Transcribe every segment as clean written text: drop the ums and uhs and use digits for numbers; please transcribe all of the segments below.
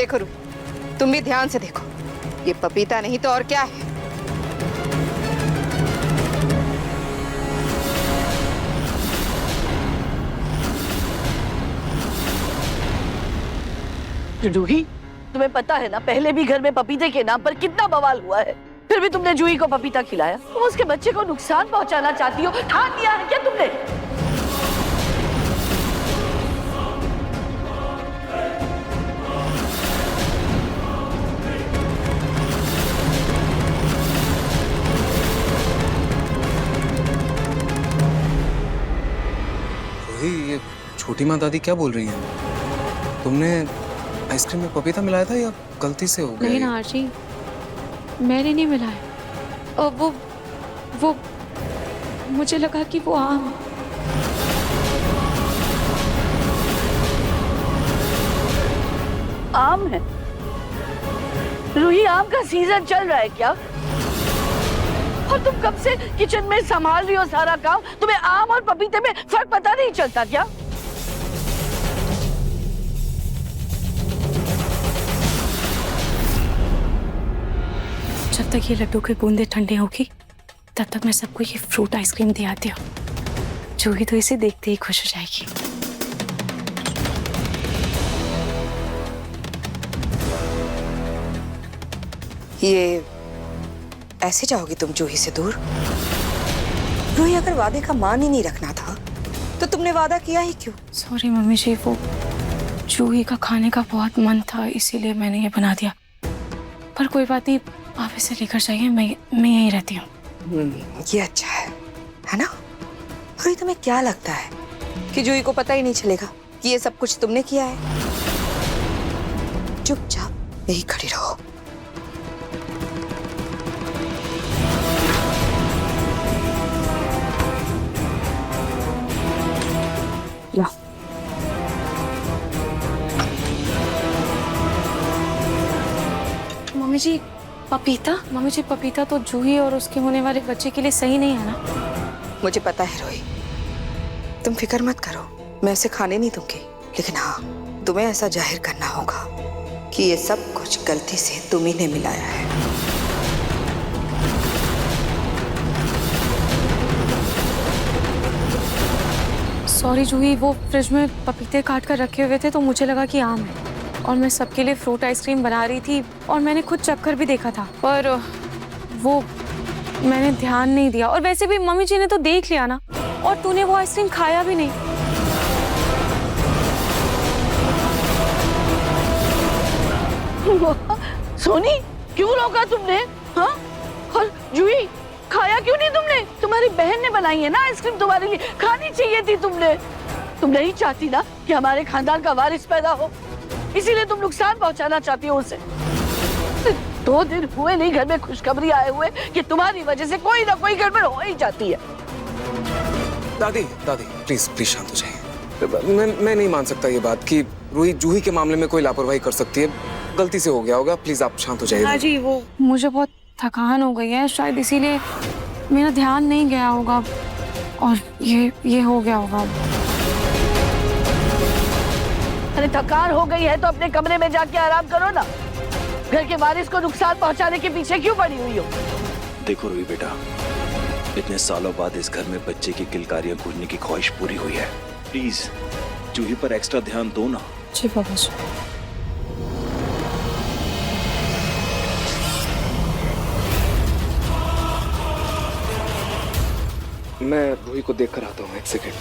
देखो रू, तुम भी ध्यान से देखो, ये पपीता नहीं तो और क्या है। जूही, तुम्हें पता है ना पहले भी घर में पपीते के नाम पर कितना बवाल हुआ है, फिर भी तुमने जूही को पपीता खिलाया। तुम उसके बच्चे को नुकसान पहुंचाना चाहती हो, ठान लिया है क्या तुमने? रोही, ये छोटी माँ दादी क्या बोल रही है? तुमने आइसक्रीम में पपीता मिलाया था या गलती से हो गया? नहीं ना आरजी, मैंने नहीं मिलाया। और वो मुझे लगा कि वो आम है। आम है? रूही, आम का सीजन चल रहा है क्या? और तुम कब से किचन में संभाल रही हो सारा काम, तुम्हें आम और पपीते में फर्क पता नहीं चलता क्या? जब तक ये लड्डू की बूंदें ठंडी होगी तब तक मैं सबको ये फ्रूट आइसक्रीम दे आती हूँ। जूही तो इसे देखते ही खुश हो जाएगी। ये ऐसे जाओगी तुम जूही से दूर? रूही, अगर वादे का मान ही नहीं रखना था तो तुमने वादा किया ही क्यों? सॉरी मम्मी जी, वो जूही का खाने का बहुत मन था इसीलिए मैंने ये बना दिया। पर कोई बात नहीं, आप इसे लेकर जाइए, मैं यहीं रहती हूँ। ये अच्छा है ना? रूही, तुम्हें क्या लगता है कि जूही को पता ही नहीं चलेगा कि ये सब कुछ तुमने किया है? चुपचाप यही खड़ी रहो। मम्मी जी पपीता? मम्मी जी पपीता तो जूही और उसके होने वाले बच्चे के लिए सही नहीं है ना? मुझे पता है रोही, तुम फिक्र मत करो, मैं उसे खाने नहीं दूंगी। लेकिन हाँ, तुम्हें ऐसा जाहिर करना होगा कि ये सब कुछ गलती से तुम्ही ने मिलाया है। सॉरी जूही, वो फ्रिज में पपीते काट कर रखे हुए थे तो मुझे लगा कि आम है और मैं सबके लिए फ्रूट आइसक्रीम बना रही थी और मैंने खुद चक्कर भी देखा था, पर वो मैंने ध्यान नहीं दिया। और वैसे भी मम्मी जी ने तो देख लिया ना, और तूने वो आइसक्रीम खाया भी नहीं। सोनी, क्यों रोका तुमने? हाँ? और जूही, खाया क्यों नहीं तुमने? तुम्हारी बहन ने बनाई है ना आइसक्रीम, तुम्हारे लिए खानी चाहिए थी तुमने। तुम नहीं चाहती ना कि हमारे खानदान का वारिस पैदा हो, इसीलिए तुम नुकसान पहुंचाना चाहती हो उसे। 2 दिन हुए नहीं घर में खुशखबरी आए हुए कि तुम्हारी वजह से कोई ना कोई गड़बड़ हो ही जाती है। दादी दादी प्लीज प्लीज शांत हो जाइए। मैं नहीं मान सकता ये बात कि रूही जूही के मामले में कोई लापरवाही कर सकती है। गलती से हो गया होगा, प्लीज आप शांत हो जाइए। हाँ जी, वो मुझे बहुत थकान हो गई है, शायद इसीलिए मेरा ध्यान नहीं गया होगा और ये हो गया होगा। अरे थकान हो गई है तो अपने कमरे में जाके आराम करो ना, घर के वारिस को नुकसान पहुंचाने के पीछे क्यों पड़ी हुई हो? देखो रूही बेटा, इतने सालों बाद इस घर में बच्चे की किलकारियां गूंजने की ख्वाहिश पूरी हुई है। प्लीज जूही पर एक्स्ट्रा ध्यान दो ना। जी बाबा जी। मैं रूही को देख कर आता हूँ, 1 सेकेंड।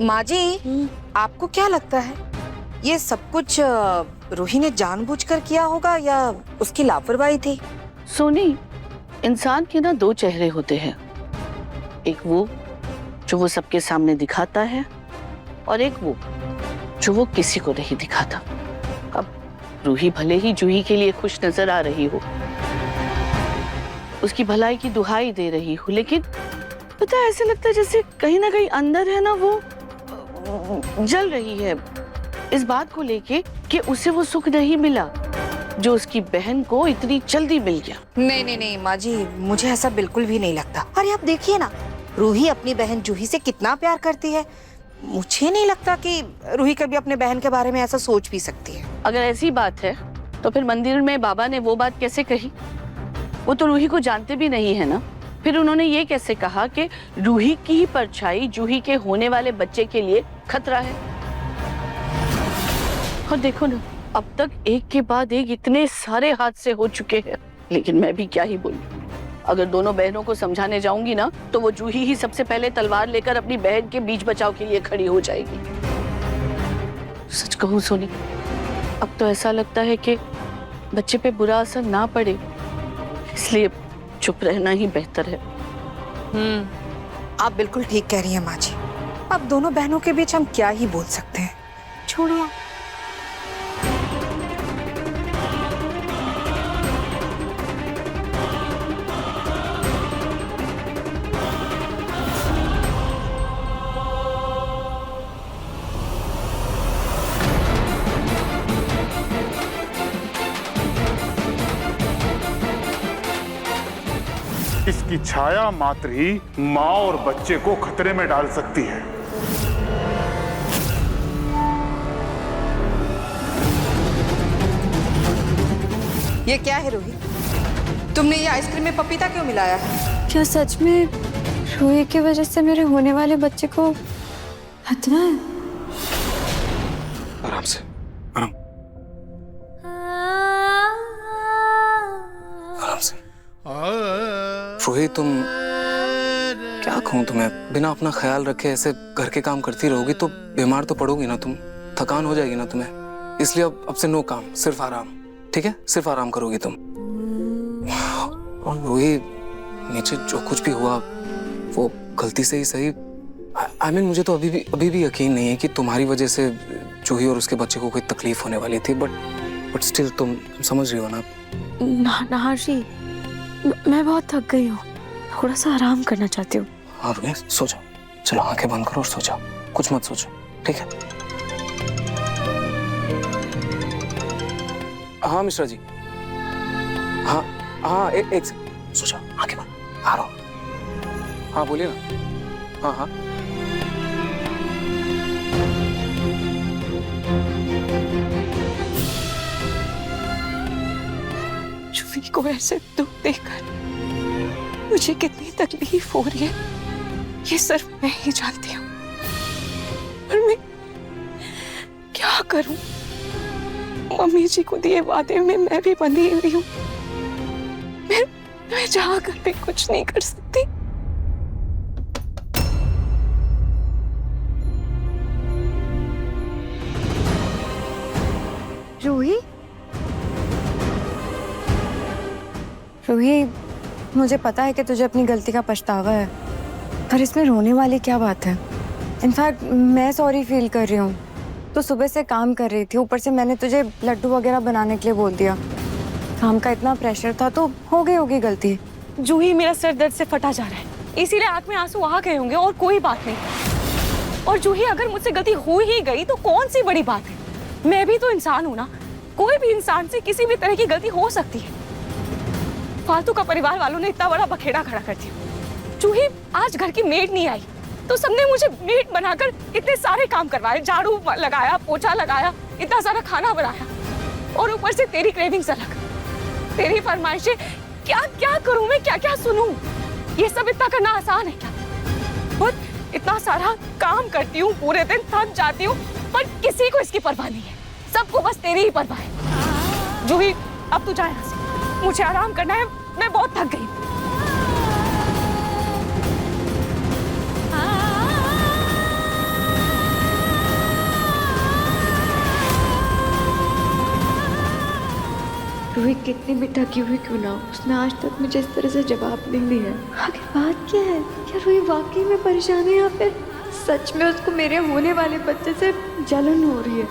माँ जी, आपको क्या लगता है ये सब कुछ रूही ने जानबूझकर किया होगा या उसकी लापरवाही थी? सोनी, इंसान के ना 2 चेहरे होते हैं, एक वो जो वो सबके सामने दिखाता है और एक वो जो वो किसी को नहीं दिखाता। अब रूही भले ही जूही के लिए खुश नजर आ रही हो, उसकी भलाई की दुहाई दे रही हो, लेकिन पता है ऐसे लगता है जैसे कहीं ना कहीं अंदर है ना वो जल रही है इस बात को लेके कि उसे वो सुख नहीं मिला जो उसकी बहन को इतनी जल्दी मिल गया। नहीं नहीं नहीं माँ जी, मुझे ऐसा बिल्कुल भी नहीं लगता। अरे आप देखिए ना, रूही अपनी बहन जूही से कितना प्यार करती है। मुझे नहीं लगता कि रूही कभी अपने बहन के बारे में ऐसा सोच भी सकती है। अगर ऐसी बात है तो फिर मंदिर में बाबा ने वो बात कैसे कही? वो तो रूही को जानते भी नहीं है ना। फिर उन्होंने ये कैसे कहा कि रूही की ही परछाई जूही के होने वाले बच्चे के लिए खतरा है? और देखो ना, अब तक एक के बाद एक इतने सारे हादसे हो चुके हैं, लेकिन मैं भी क्या ही बोलूं। अगर दोनों बहनों को समझाने जाऊंगी ना तो वो जूही ही सबसे पहले तलवार लेकर अपनी बहन के बीच बचाव के लिए खड़ी हो जाएगी। सच कहूं सोनी, अब तो ऐसा लगता है कि बच्चे पे बुरा असर ना पड़े, इसलिए चुप रहना ही बेहतर है। आप बिल्कुल ठीक कह रही हैं माँ जी। अब दोनों बहनों के बीच हम क्या ही बोल सकते हैं, छोड़िए। इसकी छाया मात्र ही माँ और बच्चे को खतरे में डाल सकती है। ये क्या है रूही? तुमने ये आइसक्रीम में पपीता क्यों मिलाया है? क्या सच में रूही की वजह से मेरे होने वाले बच्चे को खतरा है? आराम से, आराम आराम से। रूही, तुम क्या कहूँ तुम्हें, बिना अपना ख्याल रखे ऐसे घर के काम करती रहोगी तो बीमार तो पड़ोगी ना तुम, थकान हो जाएगी ना तुम्हें। इसलिए अब से नो काम, सिर्फ आराम, ठीक है? सिर्फ आराम करोगी तुम। और रूही, नीचे जो कुछ भी हुआ वो गलती से ही सही। आई मीन, मुझे तो अभी भी यकीन नहीं है कि तुम्हारी वजह से जूही और उसके बच्चे को कोई तकलीफ होने वाली थी, बट स्टिल तुम समझ रही हो ना? ना हर्षी, मैं बहुत थक गई हूँ, थोड़ा सा आराम करना चाहती हूँ। हाँ रूही, सो जाओ, चलो आंखें बंद करो और सो जाओ, कुछ मत सोचो, ठीक है? हाँ मिश्रा जी, हाँ हाँ, एक सेकंड, सो जाओ, आंखें बंद, आ रहा हूँ। हाँ बोलिए ना। हाँ हाँ, जूही को ऐसे दुख देखकर मुझे कितनी तकलीफ हो रही है, ये सिर्फ मैं ही जानती हूँ। और मैं क्या करूं? मम्मी जी को दिए वादे में मैं भी बंधी हुई हूँ। मैं चाह कर भी कुछ नहीं कर सकती। रूही, रूही, मुझे पता है कि तुझे अपनी गलती का पछतावा है, पर इसमें रोने वाली क्या बात है? इनफैक्ट मैं सॉरी फील कर रही हूँ। तो सुबह से काम कर रही थी, ऊपर से मैंने तुझे लड्डू वगैरह बनाने के लिए बोल दिया। काम का इतना प्रेशर था तो हो गई होगी गलती। जूही, मेरा सर दर्द से फटा जा रहा है, इसीलिए आंख में आंसू आ गए होंगे और कोई बात नहीं। और जूही, अगर मुझसे गलती हो ही गई तो कौन सी बड़ी बात है? मैं भी तो इंसान हूं ना, कोई भी इंसान से किसी भी तरह की गलती हो सकती है। फालतू का परिवार वालों ने इतना बड़ा बखेड़ा खड़ा कर दिया। जूही, आज घर की मेड नहीं आई तो सबने मुझे मेड बनाकर इतने सारे काम करवाए, झाड़ू लगाया, पोछा लगाया, इतना सारा खाना बनाया, और ऊपर से तेरी क्रेविंग्स अलग, तेरी फरमाइशें। क्या क्या करूं मैं, क्या क्या सुनूं? ये सब इतना करना आसान है क्या? खुद इतना सारा काम करती हूँ, पूरे दिन थक जाती हूँ, पर किसी को इसकी परवाह नहीं है। सबको बस तेरी ही परवाह है। जूही, अब तू जा यहाँ से, मुझे आराम करना है, मैं बहुत थक गई हूँ। रूही कितनी भी थकी हुई क्यों ना, उसने आज तक मुझे इस तरह से जवाब नहीं दिया। आखिर बात क्या है? क्या रूही वाकई में परेशान है या फिर सच में उसको मेरे होने वाले बच्चे से जलन हो रही है?